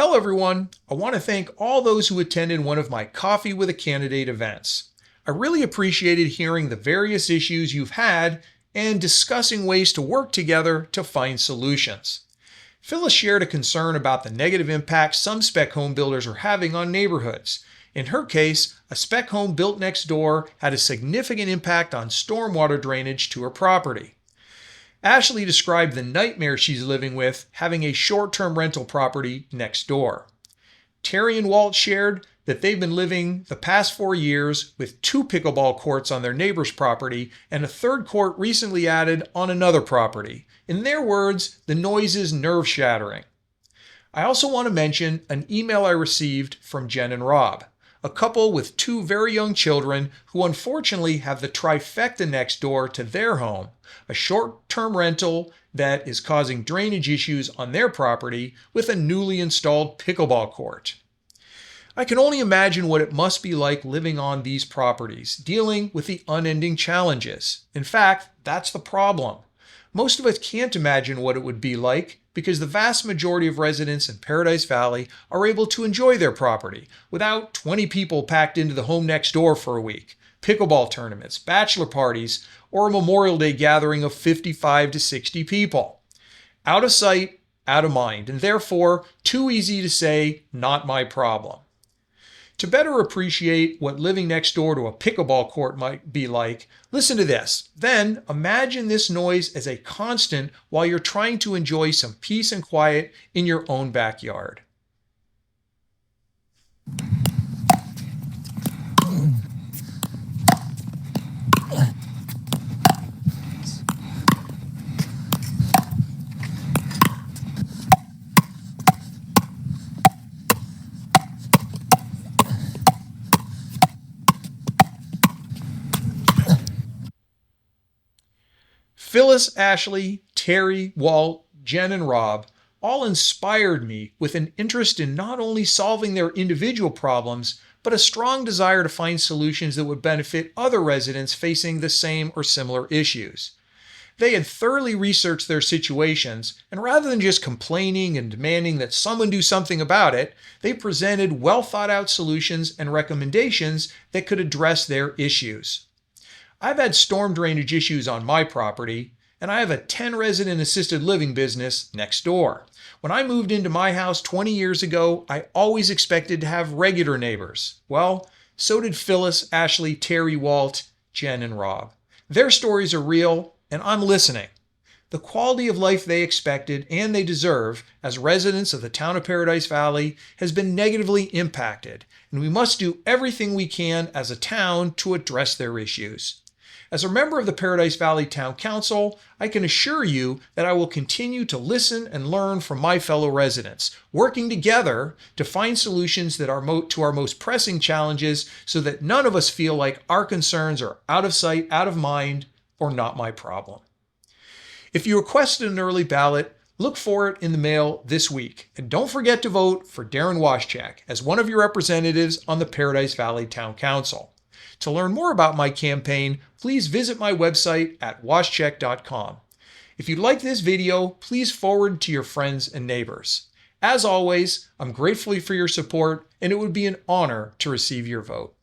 Hello everyone, I want to thank all those who attended one of my Coffee with a Candidate events. I really appreciated hearing the various issues you've had and discussing ways to work together to find solutions. Phyllis shared a concern about the negative impact some spec home builders are having on neighborhoods. In her case, a spec home built next door had a significant impact on stormwater drainage to her property. Ashley described the nightmare she's living with having a short-term rental property next door. Terry and Walt shared that they've been living the past 4 years with 2 pickleball courts on their neighbor's property and a 3rd court recently added on another property. In their words, the noise is nerve-shattering. I also want to mention an email I received from Jen and Rob, a couple with 2 very young children who unfortunately have the trifecta next door to their home, a short-term rental that is causing drainage issues on their property with a newly installed pickleball court. I can only imagine what it must be like living on these properties, dealing with the unending challenges. In fact, that's the problem. Most of us can't imagine what it would be like because the vast majority of residents in Paradise Valley are able to enjoy their property without 20 people packed into the home next door for a week, pickleball tournaments, bachelor parties, or a Memorial Day gathering of 55 to 60 people. Out of sight, out of mind, and therefore too easy to say, not my problem. To better appreciate what living next door to a pickleball court might be like, listen to this. Then imagine this noise as a constant while you're trying to enjoy some peace and quiet in your own backyard. Phyllis, Ashley, Terry, Walt, Jen, and Rob all inspired me with an interest in not only solving their individual problems, but a strong desire to find solutions that would benefit other residents facing the same or similar issues. They had thoroughly researched their situations, and rather than just complaining and demanding that someone do something about it, they presented well thought out solutions and recommendations that could address their issues. I've had storm drainage issues on my property, and I have a 10-resident assisted living business next door. When I moved into my house 20 years ago, I always expected to have regular neighbors. Well, so did Phyllis, Ashley, Terry, Walt, Jen, and Rob. Their stories are real, and I'm listening. The quality of life they expected and they deserve as residents of the town of Paradise Valley has been negatively impacted, and we must do everything we can as a town to address their issues. As a member of the Paradise Valley Town Council, I can assure you that I will continue to listen and learn from my fellow residents, working together to find solutions that are to our most pressing challenges so that none of us feel like our concerns are out of sight, out of mind, or not my problem. If you requested an early ballot, look for it in the mail this week. And don't forget to vote for Daran as one of your representatives on the Paradise Valley Town Council. To learn more about my campaign, please visit my website at washcheck.com. If you like this video, please forward it to your friends and neighbors. As always, I'm grateful for your support, and it would be an honor to receive your vote.